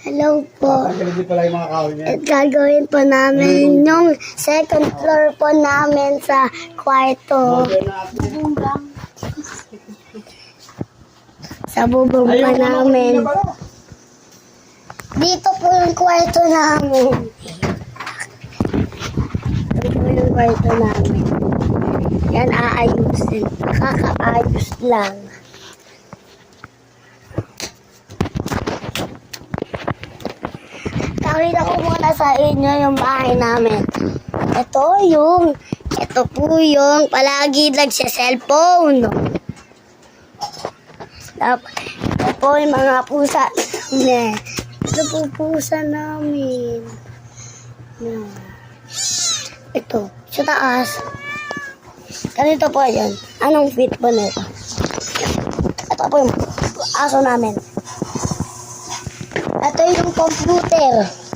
Hello po. Hindi pala yung mga kahoy niya. At gagawin po namin yung second floor po namin sa kwarto. Sa bubong pa namin. Dito po yung kwarto namin. Dito po yung kwarto namin. Yan aayusin. Kakaayos lang. Pakita ko muna sa inyo yung bahay namin. Ito po yung palagi nagsa-cellphone. Ito po yung mga pusa. Ito po pusa namin. Ito, sa taas. Ganito po yan. Anong fit po nito? Ito po yung aso namin. Ito yung computer.